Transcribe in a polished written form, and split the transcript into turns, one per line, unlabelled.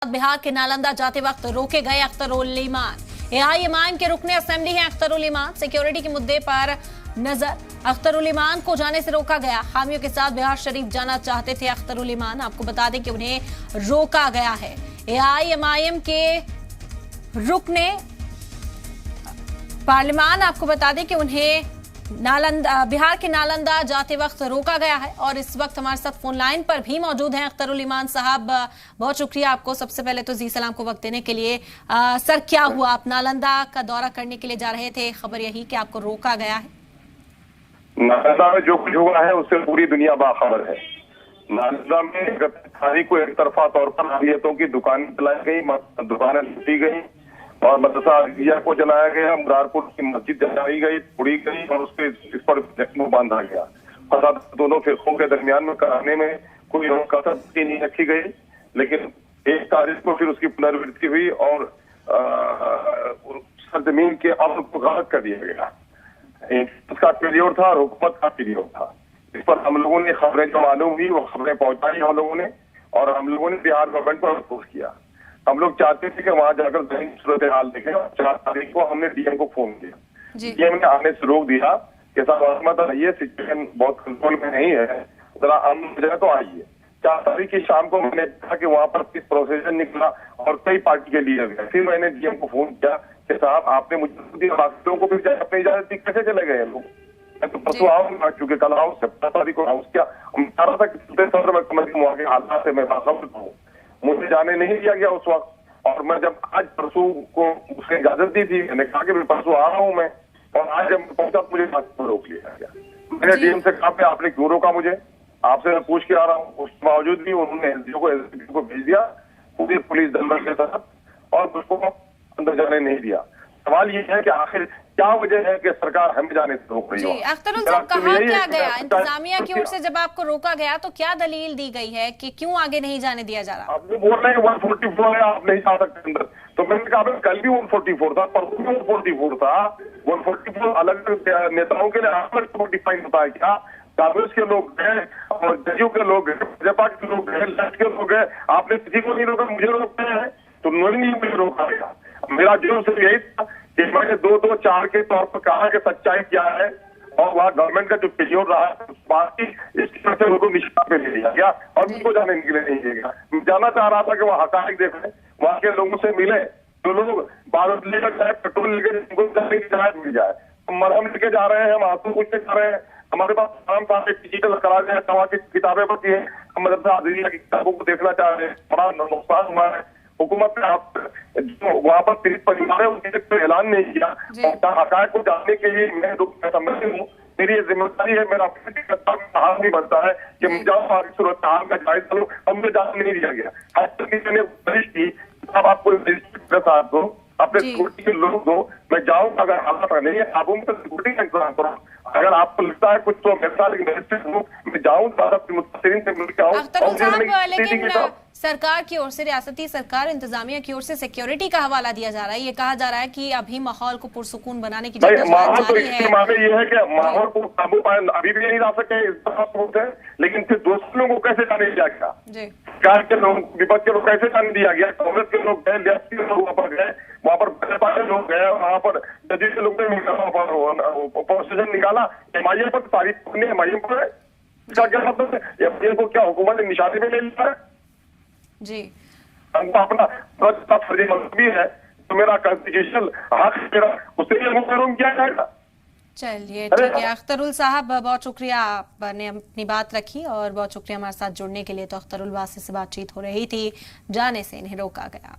बिहार के नालंदा जाते वक्त रोके गए अख्तरुल ईमान। एआईएमआईएम के रुकने असेंबली हैं अख्तरुल ईमान। सिक्योरिटी के मुद्दे पर नजर, अख्तरुल ईमान को जाने से रोका गया। हामियों के साथ बिहार शरीफ जाना चाहते थे अख्तरुल ईमान। आपको बता दें कि उन्हें रोका गया है। एआईएमआईएम के रुकने पार्लियामान, आपको बता दें कि उन्हें बिहार के नालंदा जाते वक्त रोका गया है। और इस वक्त हमारे साथ फोन लाइन पर भी मौजूद हैं अख्तरुल ईमान साहब। बहुत शुक्रिया आपको सबसे पहले तो जी सलाम को वक्त देने के लिए। सर, क्या हुआ? आप नालंदा का दौरा करने के लिए जा रहे थे, खबर यही कि आपको रोका गया है।
नालंदा में जो कुछ हुआ है उससे पूरी दुनिया बाखबर है। नालंदा में तारीख को एक तरफा तौर पर अहलियतों की दुकानें जलाई गई, दुकानें लूटी गई और मदरसा अरबिया को जलाया गया। मुरारपुर की मस्जिद जलाई गई, तोड़ी गई और उसके इस पर जख्म बांधा गया। फसाद दोनों फिरकों के दरमियान में कराने में कोई कसर नहीं रखी गई। लेकिन 1 तारीख को फिर उसकी पुनरावृत्ति हुई और सरजमीन के अमल को गायब कर दिया गया। उसका पीरियड था, हुकूमत का पीरियड था। इस पर हम लोगों ने खबरें जो मालूम हुई वो खबरें पहुंचाई हम लोगों ने, और हम लोगों ने बिहार गवर्नमेंट पर अफसोस किया। हम लोग चाहते थे कि वहां जाकर जमीन सूरत हाल देखें। 4 तारीख को हमने डीएम को फोन किया। डीएम ने आने से रोक दिया कि साहब रहमत रहिए, सिचुएशन बहुत कंट्रोल में नहीं है, जरा अमन हो जाए तो आइए। 4 तारीख की शाम को मैंने कहा कि वहां पर किस प्रोसेशन निकला और कई पार्टी के लीडर गए। फिर मैंने डीएम को फोन किया कि साहब आपने मुझे दिया, बाकी लोगों को भी अपनी इजाजत दी, कैसे चले गए लोग? मैं तो परसों आऊंगा, क्योंकि कल आऊँ 17 तारीख को आऊँ। क्या चाह रहा था कि वहां के हालात से मैं बाखबर हूँ। मुझे जाने नहीं दिया गया उस वक्त। और मैं जब आज परसों को उसने इजाजत दी थी, मैंने कहा कि मैं परसों आ रहा हूँ मैं, और आज जब पहुंचा तो मुझे रोक लिया गया। मैंने डीएम से कहा आपने क्यों रोका मुझे? आपसे मैं पूछ के आ रहा हूँ। उसके बावजूद भी उन्होंने एसडीओ को भेज दिया पूरी पुलिस दल के साथ, और उसको अंदर जाने नहीं दिया। सवाल ये है कि आखिर क्या वजह है कि सरकार हमें जाने से रोक रही है?
अख्तरुल साहब, कहा क्या गया इंतजामिया की ओर से जब आपको रोका गया तो क्या दलील दी गई है कि क्यों आगे नहीं जाने दिया जा रहा?
आप बोल रहे हैं 144 है, आप नहीं जा सकते अंदर। तो मैंने कहा कल भी 144 था, परसों भी 144 था। 144 अलग नेताओं के लिए अलग डिफाइन होता है क्या? कांग्रेस के लोग गए और जदयू के लोग गए, भाजपा के लोग गए, लेफ्ट के लोग गए। आपने किसी को नहीं रोका, मुझे रोकते हैं तो नहीं मुझे रोका गया। मेरा जो सिर्फ यही था कि मैंने 2-2-4 के तौर पर कहा कि सच्चाई क्या है, और वहाँ गवर्नमेंट का जो पीरियड रहा है बाकी इस तरह से उनको निशान पे ले लिया गया और उनको जाने के लिए नहीं दिया गया। मैं जानना चाह रहा था कि वहाँ हकायक देखें, वहाँ के लोगों से मिले, जो लोग बारूद लेकर जाए, पेट्रोल लेकर उनको जाने की इजाजत मिल जाए। हम मरहम लेके जा रहे हैं, हम आंसू पूछते जा रहे हैं, हमारे पास तमाम सारे डिजिटल करा दिया, वहाँ की किताबें बची है, हम मदरसा अदरिया की किताबों को देखना चाह रहे हैं। बड़ा नुकसान हुआ है। हुकूमत ने आप जो वहाँ पर पीड़ित परिवार है उनके कोई ऐलान नहीं किया। हकायक को जानने के लिए मैं समझती हूँ, मेरी ये जिम्मेदारी है, मेरा हाल नहीं बनता है कि मैं जाऊँ आगे सूरत हाल का जायजा लूँ। हमने जाने नहीं दिया गया। मैंने बारिश की, अब आपको साथ दो, अपने सिक्योरिटी के लोग दो, मैं जाऊँ। अगर हालात नहीं है आप उनको सिक्योरिटी का इंतजाम करो। अगर आपको लगता है कुछ तो मैं जाऊँ, मुतासिरीन से मिल के आऊँ।
सरकार की ओर से, रियासती सरकार इंतजामिया की ओर से सिक्योरिटी का हवाला दिया जा रहा है। ये कहा जा रहा है कि अभी माहौल को पुरसुकून बनाने की
माहौल तो इसके माने ये है कि माहौल को काबू पाए अभी भी नहीं ला सके, इस तरह है। लेकिन फिर दूसरे लोगों को कैसे जाने दिया गया? सरकार के लोग, विपक्ष के लोग कैसे जाने दिया गया? कांग्रेस के लोग गए, लेफ्ट के लोग वहाँ पर गए, वहाँ पर भाजपा के लोग गए, वहाँ पर जदयू के लोग ने प्रोसेशन निकाला। एमआईएम पर तारीफ करनी, एमआईएम पर इसका क्या मतलब है? एमआईएम को क्या हुकूमत ने निशाने में ले लिया है?
जी,
हमको अपना फर्जी भी है, तो मेरा कॉन्स्टिट्यूशनल हक मेरा उससे किया जाएगा।
चलिए ठीक है अख्तरुल साहब, बहुत शुक्रिया, आपने अपनी बात रखी और बहुत शुक्रिया हमारे साथ जुड़ने के लिए। तो अख्तरुल वासी से बातचीत हो रही थी, जाने से इन्हें रोका गया।